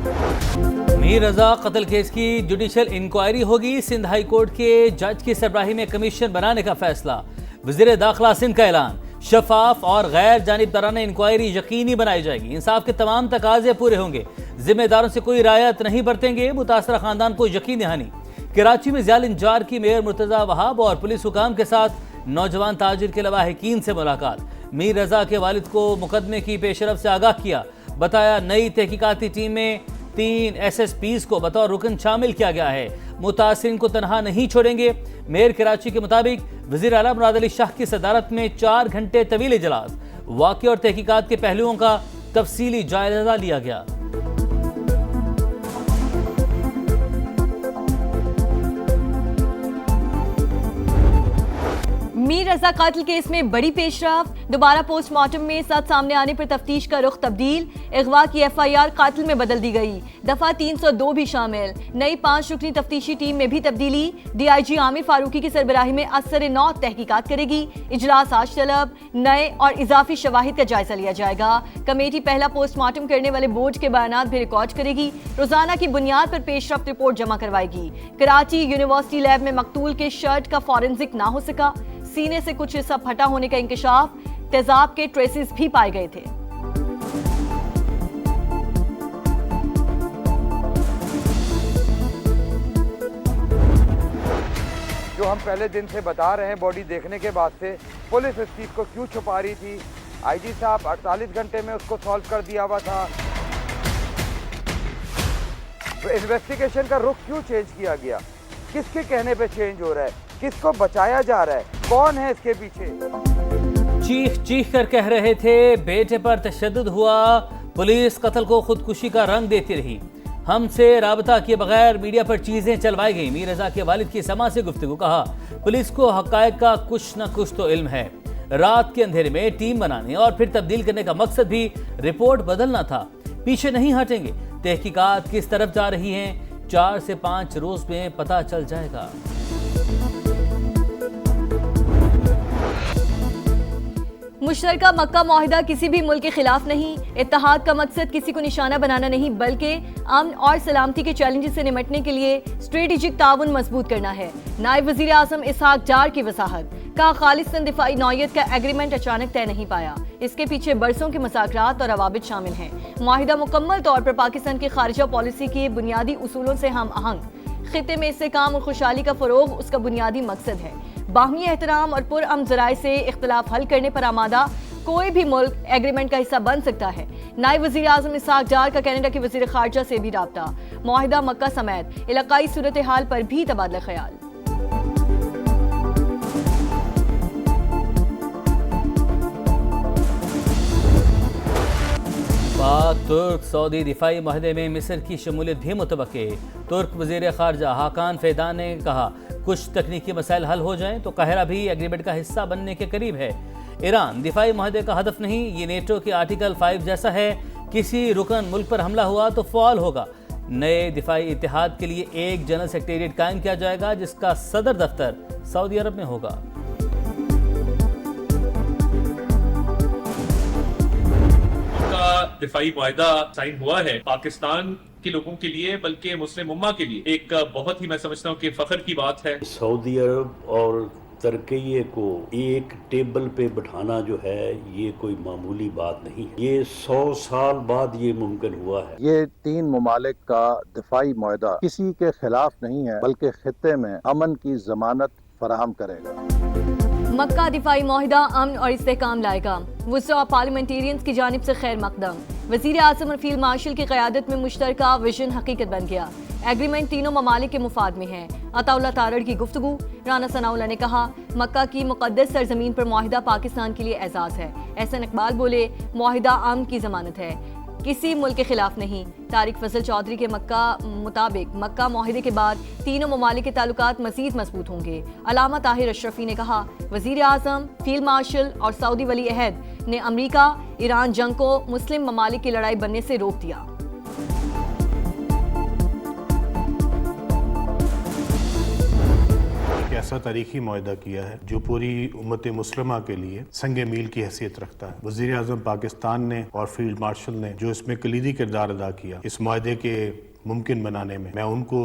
मीर रजा कत्ल केस की judicial inquiry होगी। सिंध हाई कोर्ट के जज की सरबराही में कमीशन बनाने का फैसला। वजीर दाखिला सिंध का ऐलान, शफाफ और गैर जानिबदाराना इंक्वायरी यकीनी बनाई जाएगी। इंसाफ के तमाम तकाजे पूरे होंगे। जिम्मेदारों से कोई रियायत नहीं बरतेंगे। मुतासरा खानदान को यकीन दहानी। कराची में ज़ियाल इंजार की मेयर मुर्तजा वहाब और पुलिस हुकाम के साथ नौजवान ताजिर के लवाहिकीन से मुलाकात। मीर रजा के वालिद को मुकदमे की पेशरफ से आगाह किया। बताया नई तहकीकाती टीम में 3 SSPs को बतौर रुकन शामिल किया गया है। मुतासिरीन को तनहा नहीं छोड़ेंगे। मेयर कराची के मुताबिक वज़ीर आला मुराद अली शाह की सदारत में 4 घंटे तवील इजलास, वाक़या और तहकीकात के पहलुओं का तफसीली जायजा लिया गया। मीर रजा कातिल केस में बड़ी पेशरफ। दोबारा पोस्टमार्टम में सच सामने आने पर तफ्तीश का रुख तब्दील। अगवा की FIR कातिल में बदल दी गई। दफा 302 भी शामिल। नई 5 रुकनी तफ्तीशी टीम में भी तब्दीली। DIG आमिर फारूकी की सरबराही में असर नौ तहकीकात करेगी। इजलास आज तलब। नए और इजाफी शवाहिद का जायजा लिया जाएगा। कमेटी पहला पोस्टमार्टम करने वाले बोर्ड के बयानात भी रिकॉर्ड करेगी। रोजाना की बुनियाद पर पेशरफ रिपोर्ट जमा करवाएगी। कराची यूनिवर्सिटी लैब में मकतूल के शर्ट का फॉरेंसिक ना हो सका। सीने से कुछ हिस्सा फटा होने का इंकशाफ। तेजाब के ट्रेसेस भी पाए गए थे। जो हम पहले दिन से बता रहे हैं, बॉडी देखने के बाद से पुलिस इस चीज को क्यों छुपा रही थी। IG साहब 48 घंटे में उसको सॉल्व कर दिया हुआ था। इन्वेस्टिगेशन का रुख क्यों चेंज किया गया, किसके कहने पे चेंज हो रहा है, किसको बचाया जा रहा है, कौन है इसके पीछे। चीख चीख कर कह रहे थे बेटे पर तशद्दुद हुआ। पुलिस कत्ल को खुदकुशी का रंग देती रही। हमसे राबता किए बगैर मीडिया पर चीजें चलवाई गई। मीर रजा के वालिद की समा से गुफ्तगू। कहा पुलिस को हकायक का कुछ न कुछ तो इल्म है। रात के अंधेरे में टीम बनाने और फिर तब्दील करने का मकसद भी रिपोर्ट बदलना था। पीछे नहीं हटेंगे। तहकीकात किस तरफ जा रही हैं, 4 से 5 रोज में पता चल जाएगा। मुश्तरका मक्का मुआहिदा किसी भी मुल्क के खिलाफ नहीं। इत्तेहाद का मकसद किसी को निशाना बनाना नहीं, बल्कि अमन और सलामती के चैलेंजेस से निपटने के लिए स्ट्रेटेजिक ताउन मजबूत करना है। नायब वजीर आजम इसहाक डार की वजाहत। का खालिस्तान दिफाई नौयत का एग्रीमेंट अचानक तय नहीं पाया। इसके पीछे बरसों के मज़ाकरात और रवाबित शामिल हैं। मुआहिदा मुकम्मल तौर पर पाकिस्तान की खारिजा पॉलिसी के बुनियादी उसूलों से हम आहंग। खित्ते में इस्तेहकाम और खुशहाली का फरोग उसका बुनियादी मकसद है। बाहमी एहतराम और पुरअमन ज़राए से इख्तलाफ हल करने पर आमादा कोई भी मुल्क एग्रीमेंट का हिस्सा बन सकता है। नायब वज़ीर आज़म इसहाक डार का कनाडा के वज़ीर ख़ारजा से भी राब्ता। मुआहिदा मक्का समेत इलाकाई सूरत हाल पर भी तबादला ख्याल। पाक तुर्क सऊदी दिफाई माहदे में मिस्र की शमूलियत भी मुतवक्के। तुर्क वज़ीर ख़ारजा हाकान फैदान ने कहा कुछ तकनीकी मसाइल हल हो जाएं तो काहिरा भी एग्रीमेंट का हिस्सा बनने के करीब है। ईरान दिफाई माहदे का हदफ नहीं, ये नेटो के आर्टिकल 5 जैसा है। किसी रुकन मुल्क पर हमला हुआ तो फ़ौल होगा। नए दिफाई इत्तेहाद के लिए एक जनरल सेक्रेटेरिएट कायम किया जाएगा जिसका सदर दफ्तर सऊदी अरब में होगा। दिफाई मुआहिदा साइन हुआ है पाकिस्तान के लोगों के लिए, बल्कि मुस्लिम उम्मा के लिए एक बहुत ही, मैं समझता हूँ कि फख्र की बात है। सऊदी अरब और तुर्की को एक टेबल पे बिठाना जो है ये कोई मामूली बात नहीं है। ये 100 साल बाद ये मुमकिन हुआ है। ये 3 ममालिक का दिफाई मुआहिदा किसी के खिलाफ नहीं है, बल्कि खित्ते में अमन की जमानत फराहम करेगा। मक्का दिफाई मुआहिदा अमन और इस्तेहकाम लाएगा। वुज़रा पार्लियामेंटेरियंस की जानिब से खैर मकदम। वज़ीर आज़म और फील्ड मार्शल की क़यादत में मुश्तरका विजन हकीकत बन गया। एग्रीमेंट तीनों ममालिक के मुफाद में है। अताउल्लाह तारड़ की गुफ्तगू। राना सनाउल्लाह ने कहा मक्का की मुक़द्दस सरजमीन पर मुआहिदा पाकिस्तान के लिए एजाज़ है। एहसन इकबाल बोले मुआहिदा अमन की जमानत है, किसी मुल्क के खिलाफ नहीं। तारिक फजल चौधरी के मुताबिक मक्का मुआहिदे के बाद तीनों ममालिक के ताल्लुकात मज़ीद मजबूत होंगे। अलामा ताहिर अशरफी ने कहा वज़ीर आज़म, फील्ड मार्शल और सऊदी वली अहद ने अमरीका ईरान जंग को मुस्लिम ममालिक की लड़ाई बनने से रोक दिया। ऐसा तारीखी मुआहदा किया है जो पूरी उम्मत मुस्लिमा के लिए संगे मील की हैसियत रखता है। वज़ीर आज़म पाकिस्तान ने और फील्ड मार्शल ने जो इसमें कलीदी किरदार अदा किया इस मुआहदे के मुमकिन बनाने में, मैं उनको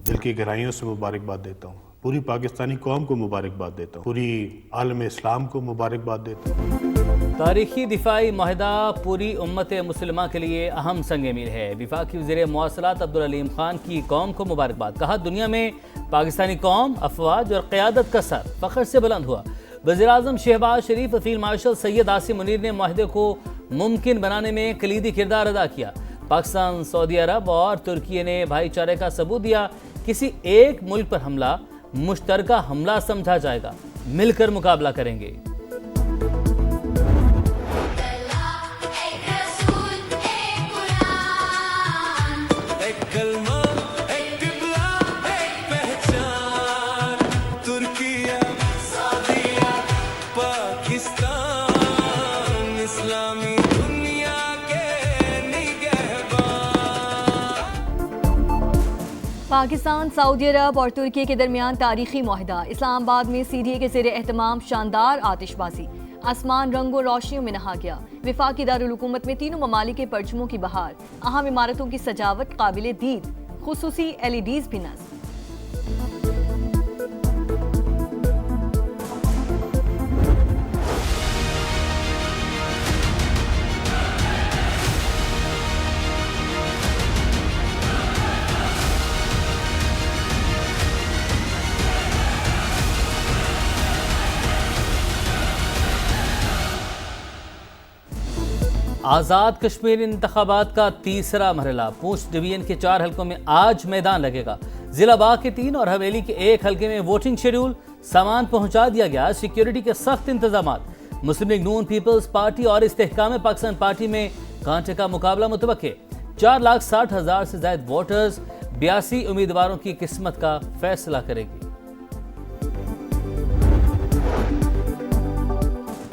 दिल की गहराइयों से मुबारकबाद देता हूँ। पूरी पाकिस्तानी कौम को मुबारकबाद देता हूँ, पूरी आलम इस्लाम को मुबारकबाद देता हूँ। तारीखी दिफाई माहिदा पूरी उम्मत मुस्लिमा के लिए अहम संग मील है। वफाकी वज़ीर मवासलात अब्दुल अलीम खान की कौम को मुबारकबाद। कहा, दुनिया में पाकिस्तानी कौम, अफवाज और क़यादत का सर फ़ख्र से बुलंद हुआ। वज़ीर आज़म शहबाज शरीफ, फील्ड मार्शल सैयद आसिम मुनीर ने माहिदे को मुमकिन बनाने में कलीदी किरदार अदा किया। पाकिस्तान, सऊदी अरब और तुर्की ने भाईचारे का सबूत दिया। किसी एक मुल्क पर हमला मुश्तरका हमला समझा जाएगा, मिलकर मुकाबला करेंगे। पाकिस्तान, सऊदी अरब और तुर्की के दरमियान तारीखी मुआहदा। इस्लामाबाद में CDA के ज़ेर एहतमाम शानदार आतिशबाजी, आसमान रंगों रोशनियों में नहा गया। वफाकी दारुल हुकूमत में तीनों ममालिक के परचमों की बहार, अहम इमारतों की सजावट काबिल दीद, खुसूसी LEDs भी नस्ब। आज़ाद कश्मीर इंतखाबात का तीसरा मरहला। पूंछ डिवीजन के 4 हलकों में आज मैदान लगेगा। जिला बाग के 3 और हवेली के 1 हलके में वोटिंग शेड्यूल, सामान पहुंचा दिया गया। सिक्योरिटी के सख्त इंतजामात। मुस्लिम लीग नून, पीपल्स पार्टी और इस्तेहकाम पाकिस्तान पार्टी में कांटे का मुकाबला मुतवक्के। 4,60,000 से ज्यादा वोटर्स 82 उम्मीदवारों की किस्मत का फैसला करेगी।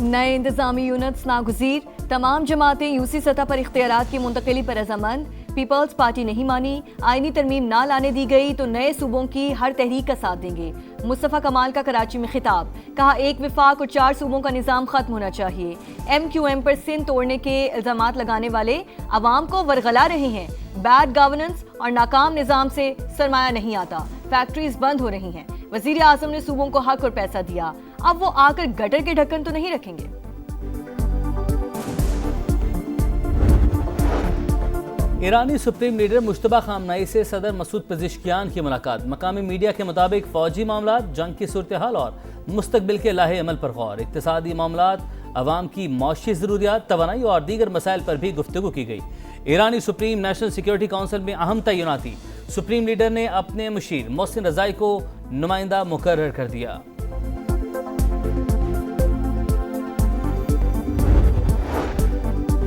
नए इंतजामी यूनिट्स नागुज़ीर। तमाम जमातें यूसी सतह पर इख्तियारात की मुंतकिली पर रजामंद। पीपल्स पार्टी नहीं मानी। आईनी तरमीम ना लाने दी गई तो नए सूबों की हर तहरीक का साथ देंगे। मुस्तफ़ा कमाल का कराची में खिताब। कहा, एक विफाक और 4 सूबों का निज़ाम खत्म होना चाहिए। MQM पर सिंध तोड़ने के इल्जामात लगाने वाले अवाम को वरगला रहे हैं। बैड गवर्नेंस और नाकाम निज़ाम से सरमाया नहीं आता। फैक्ट्रीज बंद हो रही हैं। वज़ीर आज़म ने सूबों को हक और पैसा दिया, अब वो आकर गटर के ढक्कन तो नहीं रखेंगे। ईरानी सुप्रीम लीडर मुश्तबा खामनाई से सदर मसूद पेज़ेश्कियान की मुलाकात। मकामी मीडिया के मुताबिक फौजी मामला, जंग की सूरत हाल और मुस्तकबिल के लाहे अमल पर गौर। इक्तिसादी मामलात, अवाम की मौशी ज़रूरियात, तवानाई और दीगर मसाइल पर भी गुफ्तगू की गई। ईरानी सुप्रीम नेशनल सिक्योरिटी काउंसिल में अहम तैनाती। सुप्रीम लीडर ने अपने मुशीर मोहसिन रज़ाई को नुमाइंदा मुकर्रर कर दिया।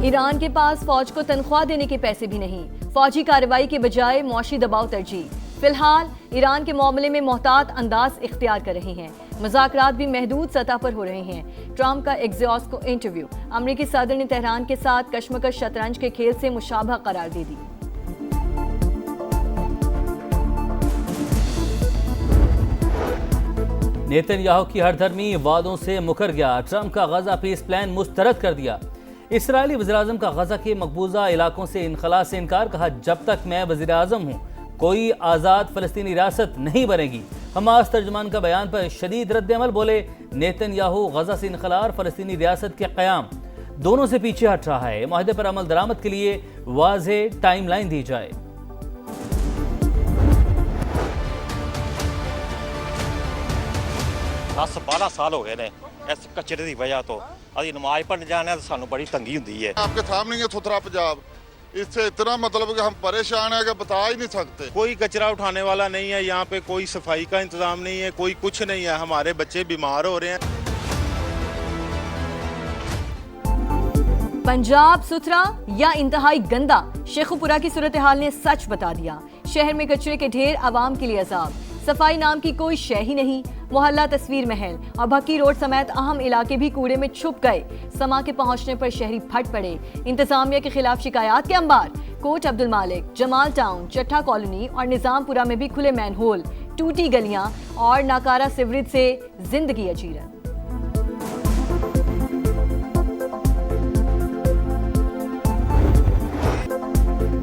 ईरान के पास फौज को तनख्वाह देने के पैसे भी नहीं। फौजी कार्रवाई के बजाय मौशी दबाव तरजीह। फिलहाल ईरान के मामले में मोहतात अंदाज इख्तियार कर रहे हैं। मुज़ाकरात भी महदूद सतह पर हो रहे हैं। ट्रंप का एक्सियोस को इंटरव्यू। अमरीकी सदर ने तेहरान के साथ कशमकश शतरंज के खेल से मुशाबह करार दे दी। नेतन्याहू की हरधर्मी वादों से मुकर गया। ट्रंप का गजा पीस प्लान मुस्तरद कर दिया। इसराइली वज़ीर-ए-आज़म का गजा के मकबूजा इलाकों से इनखला से इनकार। कहा, जब तक मैं वज़ीर-ए-आज़म हूँ कोई आज़ाद फ़लस्तीनी रियासत नहीं बनेगी। हमास तर्जुमान का बयान पर शदीद रद्द-ए-अमल। बोले, नेतन्याहू गजा से इनखला और फ़लस्तीनी रियासत के क़याम दोनों से पीछे हट रहा है। मुआहदे पर अमल दरामद के लिए वाज़ेह टाइमलाइन दी जाए। 10-12 साल हो गए ने इस कचरे की वजह तो अभी नमाज पढ़ने जाने तो सानू बड़ी तंगी होती है। आपके सामने है सुथरा पंजाब, इससे इतना मतलब कि हम परेशान है कि बता ही नहीं सकते। कोई कचरा उठाने वाला नहीं है यहाँ पे, कोई सफाई का इंतजाम नहीं है, कोई कुछ नहीं है। हमारे बच्चे बीमार हो रहे हैं। पंजाब सुथरा या इंतहाई गंदा, शेखुपुरा की सूरत हाल ने सच बता दिया। शहर में कचरे के ढेर, आवाम के लिए अजाब। सफाई नाम की कोई शय ही नहीं। मोहल्ला तस्वीर महल और भक्की रोड समेत अहम इलाके भी कूड़े में छुप गए। समा के पहुंचने पर शहरी फट पड़े। इंतजामिया के खिलाफ शिकायत के अंबार। कोट अब्दुल मालिक, जमाल टाउन, चट्टा कॉलोनी और निजामपुरा में भी खुले मैन होल। टूटी गलियां और नाकारा सीवरेज से जिंदगी अजीरन।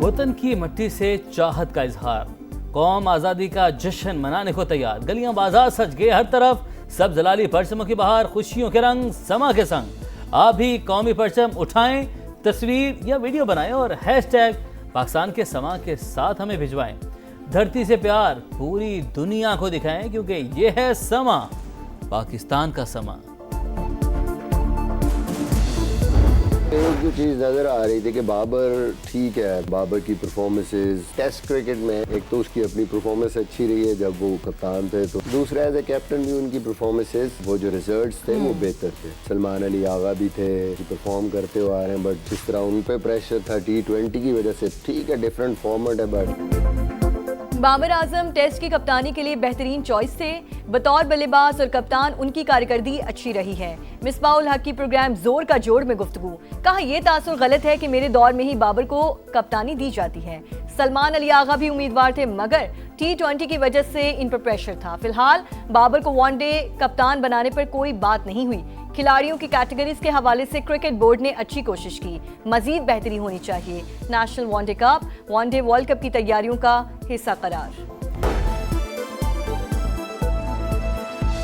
वतन की मिट्टी से चाहत का इजहार, कौम आज़ादी का जश्न मनाने को तैयार, गलियां बाजार सज गए, हर तरफ सब जलाली परचमों की बहार, खुशियों के रंग समा के संग। आप भी कौमी परचम उठाएं, तस्वीर या वीडियो बनाएं और हैशटैग पाकिस्तान के समा के साथ हमें भिजवाएं। धरती से प्यार पूरी दुनिया को दिखाएं, क्योंकि ये है समा, पाकिस्तान का समा। एक जो चीज़ नज़र आ रही थी कि बाबर ठीक है, बाबर की परफॉर्मेंसेस टेस्ट क्रिकेट में एक तो उसकी अपनी परफॉर्मेंस अच्छी रही है जब वो कप्तान थे, तो दूसरा एज ए कैप्टन भी उनकी परफॉर्मेंसेस वो जो रिजल्ट्स थे वो बेहतर थे। सलमान अली आगा भी थे परफॉर्म करते हुए आ रहे हैं, बट जिस तरह उन पे प्रेशर था T20 की वजह से, ठीक है डिफरेंट फॉर्मेट है, बट बाबर आजम टेस्ट की कप्तानी के लिए बेहतरीन चॉइस थे। बतौर बल्लेबाज और कप्तान उनकी कारकर्दगी अच्छी रही है। मिसबाउल हक की प्रोग्राम जोर का जोड़ में गुफ्तगू, कहा यह तासुर गलत है कि मेरे दौर में ही बाबर को कप्तानी दी जाती है। सलमान अली आगा भी उम्मीदवार थे, मगर T20 की वजह से इन पर प्रेशर था। फिलहाल बाबर को वनडे कप्तान बनाने पर कोई बात नहीं हुई। खिलाड़ियों की कैटेगरीज के हवाले से क्रिकेट बोर्ड ने अच्छी कोशिश की, मजीद बेहतरी होनी चाहिए। National one day cup one day world cup की तैयारियों का हिस्सा करार।